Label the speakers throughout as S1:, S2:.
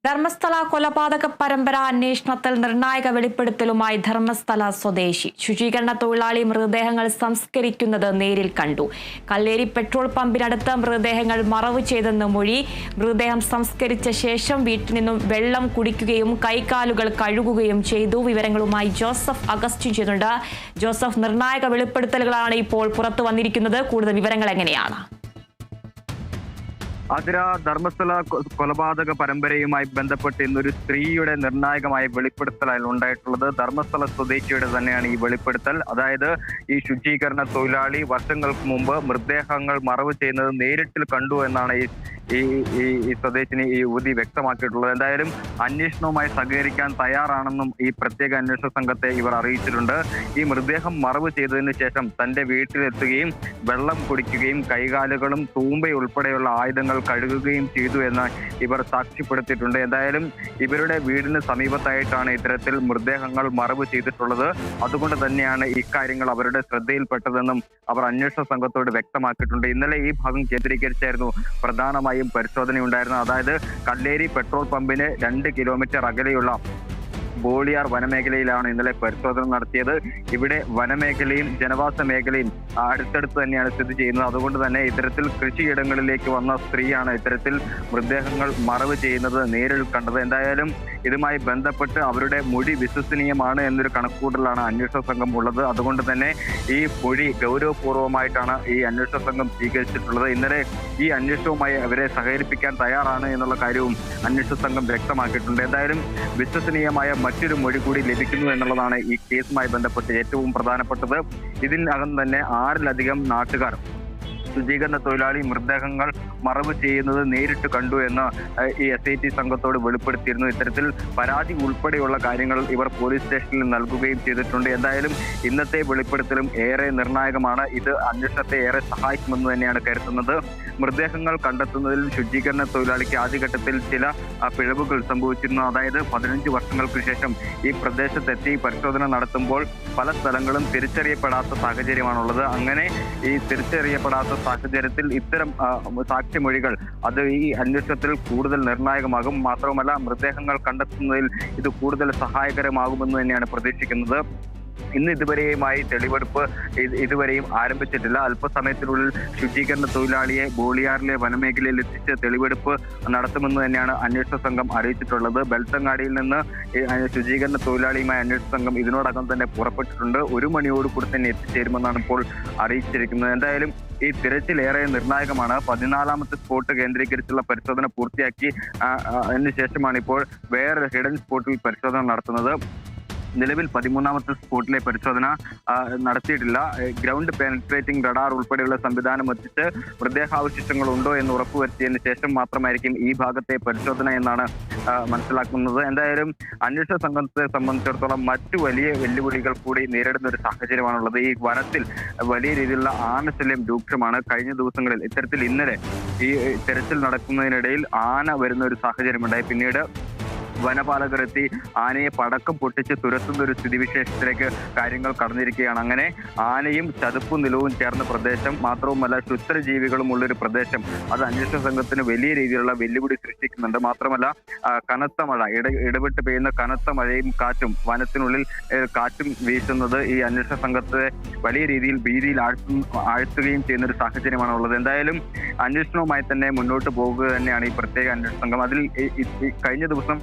S1: ധർമ്മസ്ഥല കൊലപാതക പരമ്പര അന്വേഷണത്തിൽ നിർണായക വെളിപ്പെടുത്തലുമായി ധർമ്മസ്ഥല സ്വദേശി ശുചീകരണ തൊഴിലാളി മൃതദേഹങ്ങൾ സംസ്കരിക്കുന്നത് നേരിൽ കണ്ടു. കല്ലേരി പെട്രോൾ പമ്പിനടുത്ത് മൃതദേഹങ്ങൾ മറവ് ചെയ്തെന്ന് മൊഴി. മൃതദേഹം സംസ്കരിച്ച ശേഷം വീട്ടിൽ നിന്നും വെള്ളം കുടിക്കുകയും കൈകാലുകൾ കഴുകുകയും ചെയ്തു. വിവരങ്ങളുമായി ജോസഫ് അഗസ്റ്റിൻ ചെയ്യുന്നുണ്ട്. ജോസഫ്, നിർണായക വെളിപ്പെടുത്തലുകളാണ് ഇപ്പോൾ പുറത്തു വന്നിരിക്കുന്നത്. കൂടുതൽ വിവരങ്ങൾ എങ്ങനെയാണ്?
S2: അതിര ധർമ്മസ്ഥല കൊലപാതക പരമ്പരയുമായി ബന്ധപ്പെട്ട് ഇന്നൊരു സ്ത്രീയുടെ നിർണായകമായ വെളിപ്പെടുത്തലാണ് ഉണ്ടായിട്ടുള്ളത്. ധർമ്മസ്ഥല സ്വദേശിയുടെ തന്നെയാണ് ഈ വെളിപ്പെടുത്തൽ. അതായത് ഈ ശുചീകരണ തൊഴിലാളി വർഷങ്ങൾക്ക് മുമ്പ് മൃതദേഹങ്ങൾ മറവ് ചെയ്യുന്നത് നേരിട്ട് കണ്ടു എന്നാണ് ഈ സ്വദേശിനി ഈ യുവതി വ്യക്തമാക്കിയിട്ടുള്ളത്. എന്തായാലും അന്വേഷണവുമായി സഹകരിക്കാൻ തയ്യാറാണെന്നും ഈ പ്രത്യേക അന്വേഷണ സംഘത്തെ ഇവർ അറിയിച്ചിട്ടുണ്ട്. ഈ മൃതദേഹം മറവ് ചെയ്തതിന് ശേഷം തന്റെ വീട്ടിലെത്തുകയും വെള്ളം കുടിക്കുകയും കൈകാലുകളും തൂമ്പയുൾപ്പെടെയുള്ള ആയുധങ്ങൾ കഴുകുകയും ചെയ്തു എന്ന് ഇവർ സാക്ഷ്യപ്പെടുത്തിയിട്ടുണ്ട്. എന്തായാലും ഇവരുടെ വീടിന് സമീപത്തായിട്ടാണ് ഇത്തരത്തിൽ മൃതദേഹങ്ങൾ മറവ് ചെയ്തിട്ടുള്ളത്. അതുകൊണ്ട് തന്നെയാണ് ഇക്കാര്യങ്ങൾ അവരുടെ ശ്രദ്ധയിൽപ്പെട്ടതെന്നും അവർ അന്വേഷണ സംഘത്തോട് വ്യക്തമാക്കിയിട്ടുണ്ട്. ഇന്നലെ ഈ ഭാഗം കേന്ദ്രീകരിച്ചായിരുന്നു പ്രധാനമായും പരിശോധനയുണ്ടായിരുന്നത്. അതായത് കല്ലേരി പെട്രോൾ പമ്പിന് 2 കിലോമീറ്റർ അകലെയുള്ള ബോളിയാർ വനമേഖലയിലാണ് ഇന്നലെ പരിശോധന നടത്തിയത്. ഇവിടെ വനമേഖലയും ജനവാസ മേഖലയും അടുത്തടുത്ത് തന്നെയാണ് സ്ഥിതി ചെയ്യുന്നത്. അതുകൊണ്ട് തന്നെ ഇത്തരത്തിൽ കൃഷിയിടങ്ങളിലേക്ക് വന്ന സ്ത്രീയാണ് ഇത്തരത്തിൽ മൃതദേഹങ്ങൾ മറവ് ചെയ്യുന്നത് നേരിൽ കണ്ടത്. എന്തായാലും ഇതുമായി ബന്ധപ്പെട്ട് അവരുടെ മൊഴി വിശ്വസനീയമാണ് എന്നൊരു കണക്കുകൂട്ടലാണ് അന്വേഷണ സംഘം ഉള്ളത്. അതുകൊണ്ട് തന്നെ ഈ മൊഴി ഗൗരവപൂർവ്വമായിട്ടാണ് ഈ അന്വേഷണ സംഘം സ്വീകരിച്ചിട്ടുള്ളത്. ഇന്നലെ ഈ അന്വേഷണവുമായി അവരെ സഹകരിപ്പിക്കാൻ തയ്യാറാണ് എന്നുള്ള കാര്യവും അന്വേഷണ സംഘം വ്യക്തമാക്കിയിട്ടുണ്ട്. എന്തായാലും വിശ്വസനീയമായ മറ്റൊരു മൊഴി കൂടി ലഭിക്കുന്നു എന്നുള്ളതാണ് ഈ കേസുമായി ബന്ധപ്പെട്ട് ഏറ്റവും പ്രധാനപ്പെട്ടത്. ഇതിനകം തന്നെ 6-ലധികം നാട്ടുകാർ ശുചീകരണ തൊഴിലാളി മൃതദേഹങ്ങൾ മറവ് ചെയ്യുന്നത് നേരിട്ട് കണ്ടു എന്ന് ഈ SIT സംഘത്തോട് വെളിപ്പെടുത്തിയിരുന്നു. ഇത്തരത്തിൽ പരാതി ഉൾപ്പെടെയുള്ള കാര്യങ്ങൾ ഇവർ പോലീസ് സ്റ്റേഷനിൽ നൽകുകയും ചെയ്തിട്ടുണ്ട്. എന്തായാലും ഇന്നത്തെ വെളിപ്പെടുത്തലും ഏറെ നിർണായകമാണ്. ഇത് അന്വേഷണത്തെ ഏറെ സഹായിക്കുമെന്ന് തന്നെയാണ് കരുതുന്നത്. മൃതദേഹങ്ങൾ കണ്ടെത്തുന്നതിൽ ശുചീകരണ തൊഴിലാളിക്ക് ആദ്യഘട്ടത്തിൽ ചില പിഴവുകൾ സംഭവിച്ചിരുന്നു. അതായത് 15 വർഷങ്ങൾക്ക് ശേഷം ഈ പ്രദേശത്തെത്തി പരിശോധന നടത്തുമ്പോൾ പല സ്ഥലങ്ങളും തിരിച്ചറിയപ്പെടാത്ത സാഹചര്യമാണുള്ളത്. അങ്ങനെ ഈ തിരിച്ചറിയപ്പെടാത്ത സാഹചര്യത്തിൽ ഇത്തരം സാക്ഷിമൊഴികൾ അത് ഈ അന്വേഷണത്തിൽ കൂടുതൽ നിർണായകമാകും. മാത്രവുമല്ല മൃതദേഹങ്ങൾ കണ്ടെത്തുന്നതിൽ ഇത് കൂടുതൽ സഹായകരമാകുമെന്ന് തന്നെയാണ് പ്രതീക്ഷിക്കുന്നത്. ഇന്ന് ഇതുവരെയുമായി തെളിവെടുപ്പ് ഇതുവരെയും ആരംഭിച്ചിട്ടില്ല. അല്പസമയത്തിനുള്ളിൽ ശുചീകരണ തൊഴിലാളിയെ ബോളിയാറിലെ വനമേഖലയിൽ എത്തിച്ച് തെളിവെടുപ്പ് നടത്തുമെന്ന് തന്നെയാണ് അന്വേഷണ സംഘം അറിയിച്ചിട്ടുള്ളത്. ബെൽത്തങ്ങാടിയിൽ നിന്ന് ശുചീകരണ തൊഴിലാളിയുമായി അന്വേഷണ സംഘം ഇതിനോടകം തന്നെ പുറപ്പെട്ടിട്ടുണ്ട്. 1 മണിയോടുകൂടി തന്നെ എത്തിച്ചേരുമെന്നാണ് ഇപ്പോൾ അറിയിച്ചിരിക്കുന്നത്. എന്തായാലും ഈ തിരച്ചിൽ ഏറെ നിർണായകമാണ്. 14ാമത്തെ സ്പോട്ട് കേന്ദ്രീകരിച്ചുള്ള പരിശോധന പൂർത്തിയാക്കി അതിന് ശേഷമാണ് ഇപ്പോൾ വേറെ ഹിഡൻ സ്പോട്ടിൽ പരിശോധന നടത്തുന്നത്. നിലവിൽ 13ാമത്തെ സ്പോട്ടിലെ പരിശോധന നടത്തിയിട്ടില്ല. ഗ്രൗണ്ട് പെനട്രേറ്റിംഗ് റഡാർ ഉൾപ്പെടെയുള്ള സംവിധാനം എത്തിച്ച് മൃതദേഹാവശിഷ്ടങ്ങൾ ഉണ്ടോ എന്ന് ഉറപ്പുവരുത്തിയതിനു ശേഷം മാത്രമായിരിക്കും ഈ ഭാഗത്തെ പരിശോധന എന്നാണ് മനസ്സിലാക്കുന്നത്. എന്തായാലും അന്വേഷണ സംഘത്തെ സംബന്ധിച്ചിടത്തോളം മറ്റു വലിയ വെല്ലുവിളികൾ കൂടി നേരിടുന്ന ഒരു സാഹചര്യമാണുള്ളത്. ഈ വനത്തിൽ വലിയ രീതിയിലുള്ള ആനശല്യം രൂക്ഷമാണ്. കഴിഞ്ഞ ദിവസങ്ങളിൽ ഇത്തരത്തിൽ ഇന്നലെ ഈ തെരച്ചിൽ നടക്കുന്നതിനിടയിൽ ആന വരുന്ന ഒരു സാഹചര്യമുണ്ടായി. പിന്നീട് വനപാലകർ എത്തി ആനയെ പടക്കം പൊട്ടിച്ച് തുരത്തുന്ന ഒരു സ്ഥിതിവിശേഷത്തിലേക്ക് കാര്യങ്ങൾ കടന്നിരിക്കുകയാണ്. അങ്ങനെ ആനയും ചതുപ്പും നിലവും ചേർന്ന പ്രദേശം, മാത്രവുമല്ല ക്ഷുദ്രജീവികളും ഉള്ളൊരു പ്രദേശം, അത് അന്വേഷണ സംഘത്തിന് വലിയ രീതിയിലുള്ള വെല്ലുവിളി സൃഷ്ടിക്കുന്നുണ്ട്. മാത്രമല്ല കനത്ത മഴ, ഇടവിട്ട് പെയ്യുന്ന കനത്ത മഴയും കാറ്റും, വനത്തിനുള്ളിൽ കാറ്റും വീശുന്നത് ഈ അന്വേഷണ സംഘത്തെ വലിയ രീതിയിൽ ഭീതിയിൽ ആഴ്ത്തുകയും ചെയ്യുന്ന ഒരു സാഹചര്യമാണ് ഉള്ളത്. എന്തായാലും അന്വേഷണവുമായി തന്നെ മുന്നോട്ട് പോകുക തന്നെയാണ് ഈ പ്രത്യേക അന്വേഷണ സംഘം. അതിൽ കഴിഞ്ഞ ദിവസം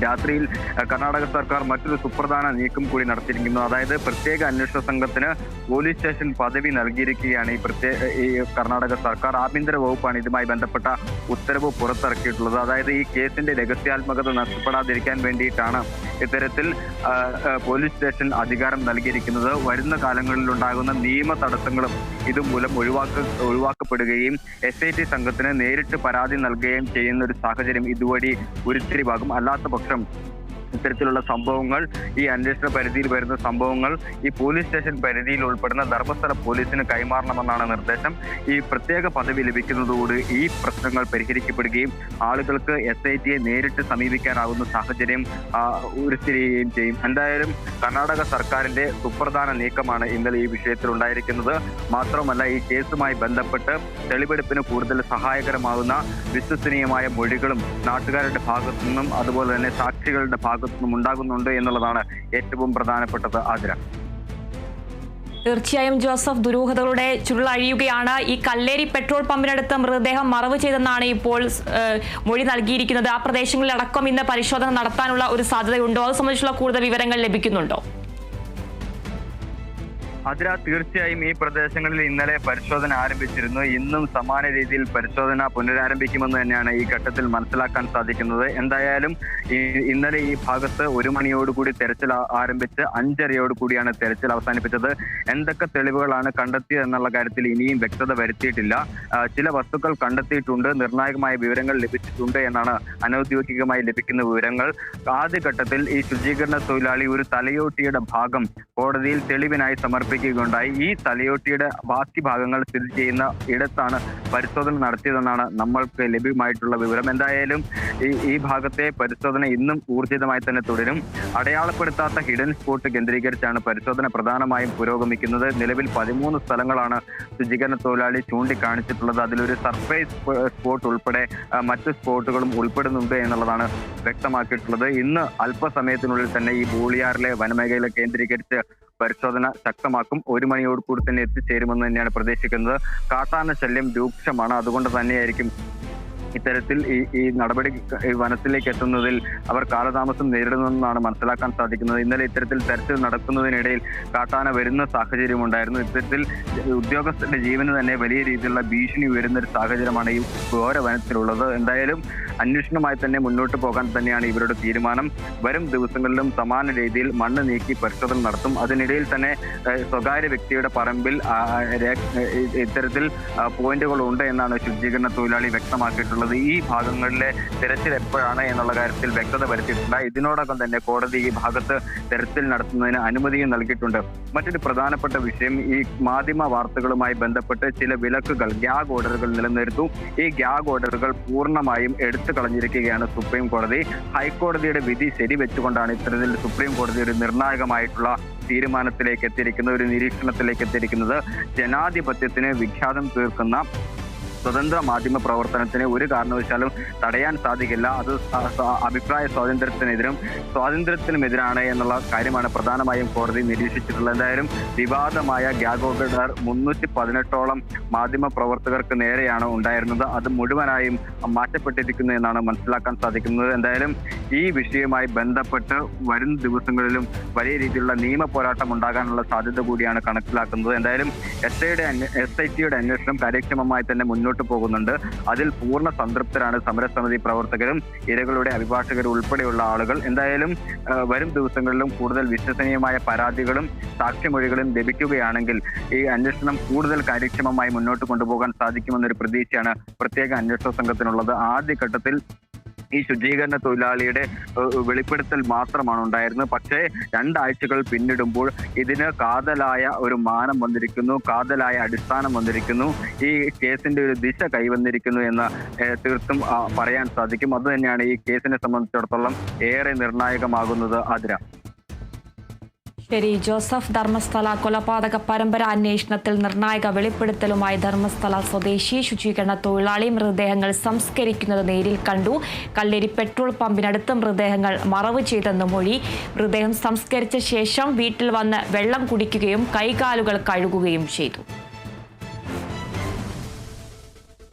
S2: രാത്രിയിൽ കർണാടക സർക്കാർ മറ്റൊരു സുപ്രധാന നീക്കം കൂടി നടത്തിയിരിക്കുന്നു. അതായത് പ്രത്യേക അന്വേഷണ സംഘത്തിന് പോലീസ് സ്റ്റേഷൻ പദവി നൽകിയിരിക്കുകയാണ് ഈ കർണാടക സർക്കാർ. ആഭ്യന്തര വകുപ്പാണ് ഇതുമായി ബന്ധപ്പെട്ട ഉത്തരവ് പുറത്തിറക്കിയിട്ടുള്ളത്. അതായത് ഈ കേസിന്റെ രഹസ്യാത്മകത നഷ്ടപ്പെടാതിരിക്കാൻ വേണ്ടിയിട്ടാണ് ഇത്തരത്തിൽ പോലീസ് സ്റ്റേഷൻ അധികാരം നൽകിയിരിക്കുന്നത്. വരുന്ന കാലങ്ങളിൽ ഉണ്ടാകുന്ന നിയമ തടസ്സങ്ങളും ഇതുമൂലം ഒഴിവാക്കപ്പെടുകയും SIT സംഘത്തിന് നേരിട്ട് പരാതി നൽകുകയും ചെയ്യുന്ന ഒരു സാഹചര്യം ഇതുവഴി ഉരുത്തിരിവാകും. അല്ലാത്ത പക്ഷം ഇത്തരത്തിലുള്ള സംഭവങ്ങൾ ഈ അന്വേഷണ പരിധിയിൽ വരുന്ന സംഭവങ്ങൾ ഈ പോലീസ് സ്റ്റേഷൻ പരിധിയിൽ ഉൾപ്പെടുന്ന ധർമ്മസ്ഥല പോലീസിന് കൈമാറണമെന്നാണ് നിർദ്ദേശം. ഈ പ്രത്യേക പദവി ലഭിക്കുന്നതോട് ഈ പ്രശ്നങ്ങൾ പരിഹരിക്കപ്പെടുകയും ആളുകൾക്ക് SITയെ നേരിട്ട് സമീപിക്കാനാകുന്ന സാഹചര്യം ഉരുത്തിരിയുകയും ചെയ്യും. എന്തായാലും കർണാടക സർക്കാരിന്റെ സുപ്രധാന നീക്കമാണ് ഇന്നലെ ഈ വിഷയത്തിൽ ഉണ്ടായിരിക്കുന്നത്. മാത്രമല്ല ഈ കേസുമായി ബന്ധപ്പെട്ട് തെളിവെടുപ്പിന് കൂടുതൽ സഹായകരമാകുന്ന വിശ്വസനീയമായ മൊഴികളും നാട്ടുകാരുടെ ഭാഗത്തു നിന്നും അതുപോലെ തന്നെ സാക്ഷികളുടെ ഭാഗത്തു നിന്നും ഉണ്ടാകുന്നുണ്ട് എന്നുള്ളതാണ് ഏറ്റവും പ്രധാനപ്പെട്ടത്. ആതിര,
S1: തീർച്ചയായും ജോസഫ്, ദുരൂഹതകളുടെ ചുരുളഴിയുകയാണ്. ഈ കല്ലേരി പെട്രോൾ പമ്പിനടുത്ത് മൃതദേഹം മറവ് ചെയ്തെന്നാണ് ഇപ്പോൾ മൊഴി നൽകിയിരിക്കുന്നത്. ആ പ്രദേശങ്ങളിലടക്കം ഇന്ന് പരിശോധന നടത്താനുള്ള ഒരു സാധ്യതയുണ്ടോ? അത് സംബന്ധിച്ചുള്ള കൂടുതൽ വിവരങ്ങൾ ലഭിക്കുന്നുണ്ടോ?
S2: അതിര, തീർച്ചയായും ഈ പ്രദേശങ്ങളിൽ ഇന്നലെ പരിശോധന ആരംഭിച്ചിരുന്നു. ഇന്നും സമാന രീതിയിൽ പരിശോധന പുനരാരംഭിക്കുമെന്ന് തന്നെയാണ് ഈ ഘട്ടത്തിൽ മനസ്സിലാക്കാൻ സാധിക്കുന്നത്. എന്തായാലും ഇന്നലെ ഈ ഭാഗത്ത് 1 മണിയോടുകൂടി തെരച്ചിൽ ആരംഭിച്ച് 5:30 തെരച്ചിൽ അവസാനിപ്പിച്ചത്. എന്തൊക്കെ തെളിവുകളാണ് കണ്ടെത്തിയത് എന്നുള്ള കാര്യത്തിൽ ഇനിയും വ്യക്തത വരുത്തിയിട്ടില്ല. ചില വസ്തുക്കൾ കണ്ടെത്തിയിട്ടുണ്ട്, നിർണായകമായ വിവരങ്ങൾ ലഭിച്ചിട്ടുണ്ട് എന്നാണ് അനൌദ്യോഗികമായി ലഭിക്കുന്ന വിവരങ്ങൾ. ആദ്യഘട്ടത്തിൽ ഈ ശുചീകരണ തൊഴിലാളി ഒരു തലയോട്ടിയുടെ ഭാഗം കോടതിയിൽ തെളിവിനായി സമർപ്പിക്കുകയുണ്ടായി. ഈ തലയോട്ടിയുടെ ബാക്കി ഭാഗങ്ങൾ സ്ഥിതി ചെയ്യുന്ന ഇടത്താണ് പരിശോധന നടത്തിയതെന്നാണ് നമ്മൾക്ക് ലഭ്യമായിട്ടുള്ള വിവരം. എന്തായാലും ഈ ഭാഗത്തെ പരിശോധന ഇന്നും ഊർജിതമായി തന്നെ തുടരും. അടയാളപ്പെടുത്താത്ത ഹിഡൻ സ്പോട്ട് കേന്ദ്രീകരിച്ചാണ് പരിശോധന പ്രധാനമായും പുരോഗമിക്കുന്നത്. നിലവിൽ 13 സ്ഥലങ്ങളാണ് ശുചീകരണ തൊഴിലാളി ചൂണ്ടിക്കാണിച്ചിട്ടുള്ളത്. അതിലൊരു സർപ്രൈസ് സ്പോട്ട് ഉൾപ്പെടെ മറ്റ് സ്പോട്ടുകളും ഉൾപ്പെടുന്നുണ്ട് എന്നുള്ളതാണ് വ്യക്തമാക്കിയിട്ടുള്ളത്. ഇന്ന് അല്പസമയത്തിനുള്ളിൽ തന്നെ ഈ ബോളിയാറിലെ വനമേഖല കേന്ദ്രീകരിച്ച് പരിശോധന ശക്തമാക്കും. 1 മണിയോടുകൂടി തന്നെ എത്തിച്ചേരുമെന്ന് തന്നെയാണ് പ്രതീക്ഷിക്കുന്നത്. കാട്ടാന ശല്യം രൂക്ഷമാണ്. അതുകൊണ്ട് തന്നെയായിരിക്കും ഇത്തരത്തിൽ ഈ നടപടി വനത്തിലേക്ക് എത്തുന്നതിൽ അവർ കാലതാമസം നേരിടുന്നതെന്നാണ് മനസ്സിലാക്കാൻ സാധിക്കുന്നത്. ഇന്നലെ ഇത്തരത്തിൽ തെരച്ചിൽ നടക്കുന്നതിനിടയിൽ കാട്ടാന വരുന്ന സാഹചര്യം ഉണ്ടായിരുന്നു. ഇത്തരത്തിൽ ഉദ്യോഗസ്ഥരുടെ ജീവന് തന്നെ വലിയ രീതിയിലുള്ള ഭീഷണി ഉയരുന്ന ഒരു സാഹചര്യമാണ് ഈ ഘോര വനത്തിലുള്ളത്. എന്തായാലും അന്വേഷണമായി തന്നെ മുന്നോട്ട് പോകാൻ തന്നെയാണ് ഇവരുടെ തീരുമാനം. വരും ദിവസങ്ങളിലും സമാന രീതിയിൽ മണ്ണ് നീക്കി പരിശോധന നടത്തും. അതിനിടയിൽ തന്നെ സ്വകാര്യ വ്യക്തിയുടെ പറമ്പിൽ ഇത്തരത്തിൽ പോയിന്റുകൾ ഉണ്ട് എന്നാണ് ശുചീകരണ തൊഴിലാളി വ്യക്തമാക്കിയിട്ടുള്ളത്. ഈ ഭാഗങ്ങളിലെ തെരച്ചിൽ എപ്പോഴാണ് എന്നുള്ള കാര്യത്തിൽ വ്യക്തത വരുത്തിയിട്ടില്ല. ഇതിനോടകം തന്നെ കോടതി ഈ ഭാഗത്ത് തെരച്ചിൽ നടത്തുന്നതിന് അനുമതിയും നൽകിയിട്ടുണ്ട്. മറ്റൊരു പ്രധാനപ്പെട്ട വിഷയം, ഈ മാധ്യമ വാർത്തകളുമായി ബന്ധപ്പെട്ട് ചില വിലക്കുകൾ, ഗ്യാഗ് ഓർഡറുകൾ നിലനിർത്തും. ഈ ഗ്യാഗ് ഓർഡറുകൾ പൂർണ്ണമായും എടുത്തു കളഞ്ഞിരിക്കുകയാണ് സുപ്രീം കോടതി. ഹൈക്കോടതിയുടെ വിധി ശരിവെച്ചുകൊണ്ടാണ് ഇത്തരത്തിൽ സുപ്രീം കോടതി ഒരു നിർണായകമായിട്ടുള്ള തീരുമാനത്തിലേക്ക് എത്തിയിരിക്കുന്നത്, ഒരു നിരീക്ഷണത്തിലേക്ക് എത്തിയിരിക്കുന്നത്. ജനാധിപത്യത്തിന് വിഘാതം തീർക്കുന്ന സ്വതന്ത്ര മാധ്യമ പ്രവർത്തനത്തിന് ഒരു കാരണവശാലും തടയാൻ സാധിക്കില്ല. അത് അഭിപ്രായ സ്വാതന്ത്ര്യത്തിനുമെതിരാണ് എന്നുള്ള കാര്യമാണ് പ്രധാനമായും കോടതി നിരീക്ഷിച്ചിട്ടുള്ളത്. എന്തായാലും വിവാദമായ ഗ്യാഗ് ഓർഡർ 318ഓളം മാധ്യമ പ്രവർത്തകർക്ക് നേരെയാണ് ഉണ്ടായിരുന്നത്. അത് മുഴുവനായും മാറ്റപ്പെട്ടിരിക്കുന്നു എന്നാണ് മനസ്സിലാക്കാൻ സാധിക്കുന്നത്. എന്തായാലും ഈ വിഷയവുമായി ബന്ധപ്പെട്ട് വരും ദിവസങ്ങളിലും വലിയ രീതിയിലുള്ള നിയമ പോരാട്ടം ഉണ്ടാകാനുള്ള സാധ്യത കൂടിയാണ് കണക്കിലാക്കുന്നത്. എന്തായാലും SITയുടെ അന്വേഷണം കാര്യക്ഷമമായി തന്നെ മുന്നോട്ട് പോകുന്നുണ്ട്. അതിൽ പൂർണ്ണ സംതൃപ്തരാണ് സമരസമിതി പ്രവർത്തകരും ഇരകളുടെ അഭിഭാഷകരും ഉൾപ്പെടെയുള്ള ആളുകൾ. എന്തായാലും വരും ദിവസങ്ങളിലും കൂടുതൽ വിശ്വസനീയമായ പരാതികളും സാക്ഷിമൊഴികളും ലഭിക്കുകയാണെങ്കിൽ ഈ അന്വേഷണം കൂടുതൽ കാര്യക്ഷമമായി മുന്നോട്ട് കൊണ്ടുപോകാൻ സാധിക്കുമെന്നൊരു പ്രതീക്ഷയാണ് പ്രത്യേക അന്വേഷണ സംഘത്തിനുള്ളത്. ആദ്യഘട്ടത്തിൽ ഈ ശുചീകരണ തൊഴിലാളിയുടെ വെളിപ്പെടുത്തൽ മാത്രമാണ് ഉണ്ടായിരുന്നത്. പക്ഷേ 2 ആഴ്ചകൾ പിന്നിടുമ്പോൾ ഇതിന് കാതലായ ഒരു മാനം വന്നിരിക്കുന്നു, കാതലായ അടിസ്ഥാനം വന്നിരിക്കുന്നു, ഈ കേസിന്റെ ഒരു ദിശ കൈവന്നിരിക്കുന്നു എന്ന് തീർത്തും പറയാൻ സാധിക്കും. അതുതന്നെയാണ് ഈ കേസിനെ സംബന്ധിച്ചിടത്തോളം ഏറെ നിർണായകമാകുന്നത്. ആതിര.
S1: ശരി ജോസഫ്, ധർമ്മസ്ഥല കൊലപാതക പരമ്പര അന്വേഷണത്തിൽ നിർണായക വെളിപ്പെടുത്തലുമായി ധർമ്മസ്ഥല സ്വദേശി ശുചീകരണ തൊഴിലാളി മൃതദേഹങ്ങൾ സംസ്കരിക്കുന്നത് നേരിൽ കണ്ടു. കല്ലേരി പെട്രോൾ പമ്പിനടുത്ത് മൃതദേഹങ്ങൾ മറവ് ചെയ്തെന്ന് മൊഴി. മൃതദേഹം സംസ്കരിച്ച ശേഷം വീട്ടിൽ വന്ന് വെള്ളം കുടിക്കുകയും കൈകാലുകൾ കഴുകുകയും ചെയ്തു.